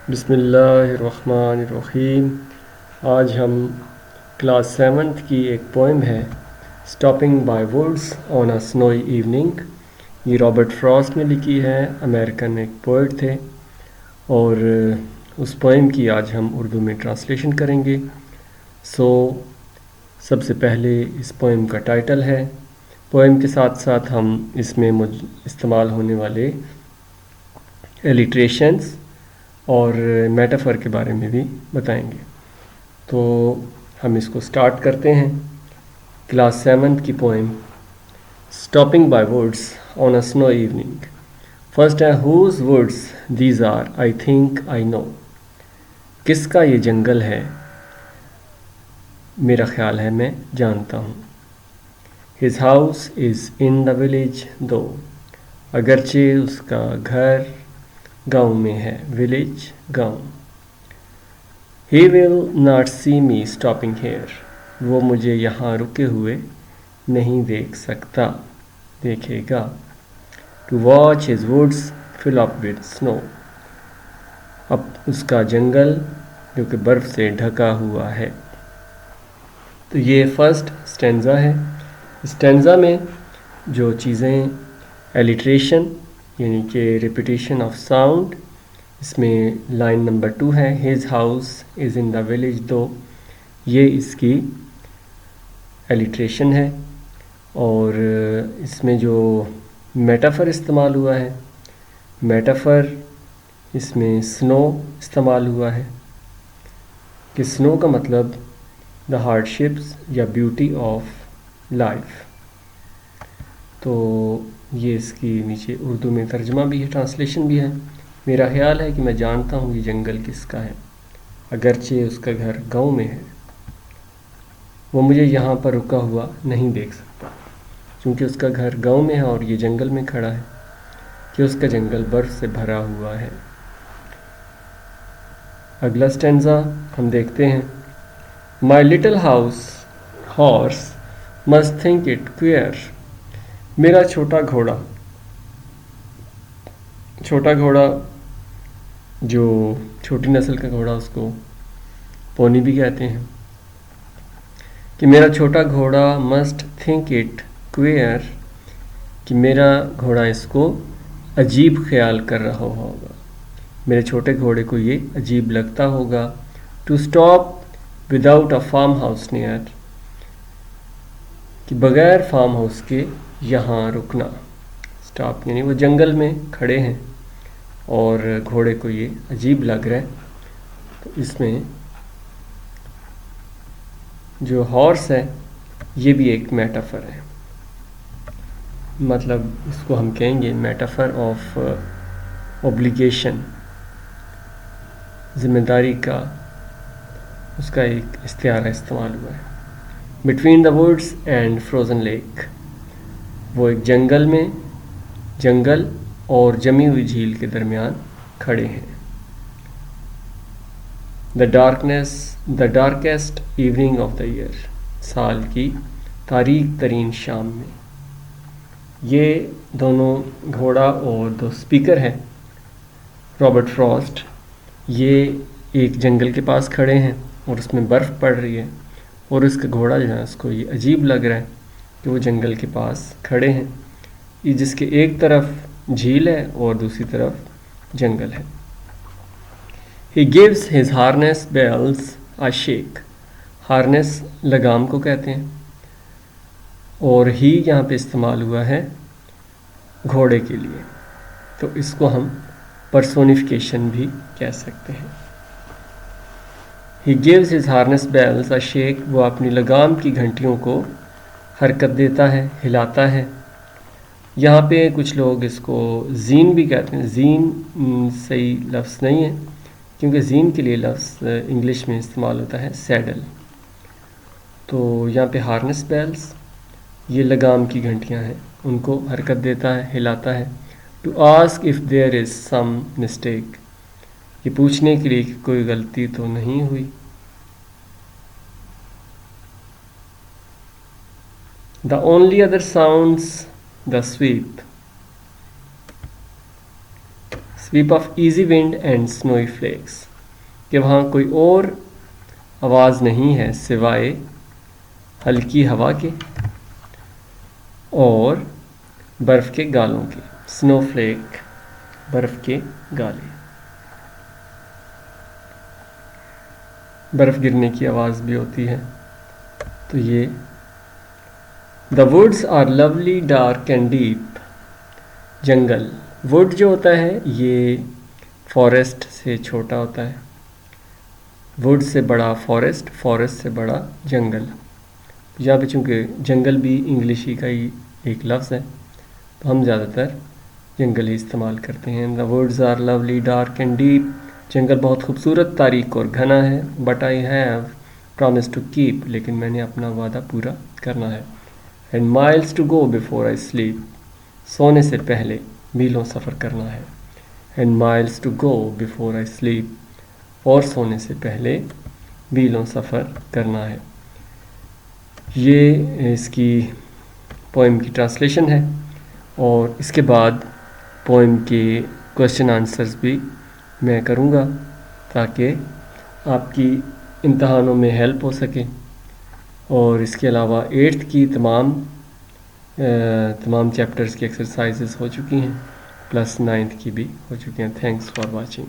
بسم اللہ الرحمن الرحیم۔ آج ہم کلاس سیونتھ کی ایک پوئم ہے stopping by woods on a سنوئی evening. یہ رابرٹ فراسٹ نے لکھی ہے، امریکن ایک پوئٹ تھے، اور اس پوئم کی آج ہم اردو میں ٹرانسلیشن کریں گے۔ سب سے پہلے اس پوئم کا ٹائٹل ہے۔ پوئم کے ساتھ ساتھ ہم اس میں استعمال ہونے والے ایلیٹریشنز اور میٹافر کے بارے میں بھی بتائیں گے۔ تو ہم اس کو سٹارٹ کرتے ہیں۔ کلاس سیونتھ کی poem stopping by woods on a snow evening. First ہے whose woods these are I think I know. کس کا یہ جنگل ہے، میرا خیال ہے میں جانتا ہوں۔ His house is in the village though. اگرچہ اس کا گھر گاؤں میں ہے، ولیج گاؤں۔ He will not see me stopping here. وہ مجھے یہاں رکے ہوئے نہیں دیکھے گا۔ To watch his woods fill up with snow. اب اس کا جنگل جو کہ برف سے ڈھکا ہوا ہے۔ تو یہ فرسٹ اسٹینزا ہے۔ اسٹینزا میں جو چیزیں ایلیٹریشن یعنی کہ ریپیٹیشن آف ساؤنڈ، اس میں لائن نمبر 2 ہے، his house is in the village though, یہ اس کی ایلیٹریشن ہے۔ اور اس میں جو میٹافر استعمال ہوا ہے، میٹافر اس میں سنو استعمال ہوا ہے کہ سنو کا مطلب دا ہارڈ شپس یا بیوٹی آف لائف۔ تو یہ اس کی نیچے اردو میں ترجمہ بھی ہے، ٹرانسلیشن بھی ہے۔ میرا خیال ہے کہ میں جانتا ہوں یہ جنگل کس کا ہے، اگرچہ اس کا گھر گاؤں میں ہے۔ وہ مجھے یہاں پر رکا ہوا نہیں دیکھ سکتا، کیونکہ اس کا گھر گاؤں میں ہے اور یہ جنگل میں کھڑا ہے، کہ اس کا جنگل برف سے بھرا ہوا ہے۔ اگلا سٹینزا ہم دیکھتے ہیں۔ My little horse must think it queer. میرا چھوٹا گھوڑا جو چھوٹی نسل کا گھوڑا، اس کو پونی بھی کہتے ہیں، کہ میرا چھوٹا گھوڑا مسٹ تھنک اٹ کوئر، کہ میرا گھوڑا اس کو عجیب خیال کر رہا ہوگا، میرے چھوٹے گھوڑے کو یہ عجیب لگتا ہوگا۔ To stop without a farmhouse near, کہ بغیر فارم ہاؤس کے یہاں رکنا۔ اسٹاپ یعنی وہ جنگل میں کھڑے ہیں اور گھوڑے کو یہ عجیب لگ رہا ہے۔ تو اس میں جو ہارس ہے یہ بھی ایک میٹافر ہے، مطلب اس کو ہم کہیں گے میٹافر آف اوبلیگیشن، ذمہ داری کا اس کا ایک استعارہ استعمال ہوا ہے۔ Between the woods and frozen lake, وہ ایک جنگل اور جمی ہوئی جھیل کے درمیان کھڑے ہیں۔ دا ڈارکیسٹ ایوننگ آف دا ایئر، سال کی تاریک ترین شام میں۔ یہ دونوں گھوڑا اور دو اسپیکر ہیں، رابرٹ فراسٹ، یہ ایک جنگل کے پاس کھڑے ہیں اور اس میں برف پڑ رہی ہے، اور اس کا گھوڑا جو ہے اس کو یہ عجیب لگ رہا ہے کہ وہ جنگل کے پاس کھڑے ہیں، جس کے ایک طرف جھیل ہے اور دوسری طرف جنگل ہے۔ He gives his harness bells a shake۔ Horns لگام کو کہتے ہیں، اور ہی یہاں پہ استعمال ہوا ہے گھوڑے کے لیے، تو اس کو ہم پرسونیفیکیشن بھی کہہ سکتے ہیں۔ He gives his harness bells a shake، وہ اپنی لگام کی گھنٹیوں کو حرکت دیتا ہے، ہلاتا ہے۔ یہاں پہ کچھ لوگ اس کو زین بھی کہتے ہیں۔ زین صحیح لفظ نہیں ہے، کیونکہ زین کے لیے لفظ انگلش میں استعمال ہوتا ہے سیڈل۔ تو یہاں پہ ہارنس بیلز یہ لگام کی گھنٹیاں ہیں، ان کو حرکت دیتا ہے، ہلاتا ہے۔ To ask if there is some mistake, یہ پوچھنے کے لیے کہ کوئی غلطی تو نہیں ہوئی۔ The only other sounds the sweep, sweep of easy wind and snowy flakes, کہ وہاں کوئی اور آواز نہیں ہے سوائے ہلکی ہوا کے اور برف کے گالوں کے. سنو فلیک برف کے گالے. برف گرنے کی آواز بھی ہوتی ہے. تو یہ the woods are lovely dark and deep. جنگل. ووڈ جو ہوتا ہے یہ فارسٹ سے چھوٹا ہوتا ہے. ووڈ سے بڑا فارسٹ، فارسٹ سے بڑا جنگل. یہاں پہ چونکہ جنگل بھی انگلشی کا ہی ایک لفظ ہے تو ہم زیادہ تر جنگل ہی استعمال کرتے ہیں. The woods are lovely dark and deep. جنگل بہت خوبصورت، تاریک اور گھنا ہے. But I have promise to keep. لیکن میں نے اپنا وعدہ پورا کرنا ہے. And miles to go before I sleep. سونے سے پہلے میلوں سفر کرنا ہے. And miles to go before I sleep. اور سونے سے پہلے میلوں سفر کرنا ہے. یہ اس کی پوئم کی ٹرانسلیشن ہے اور اس کے بعد پوئم کے کوشچن آنسرز بھی میں کروں گا تاکہ آپ کی امتحانوں میں ہیلپ ہو سکے. اور اس کے علاوہ 8th کی تمام چیپٹرز کی ایکسرسائزز ہو چکی ہیں، پلس 9th کی بھی ہو چکی ہیں. Thanks for watching.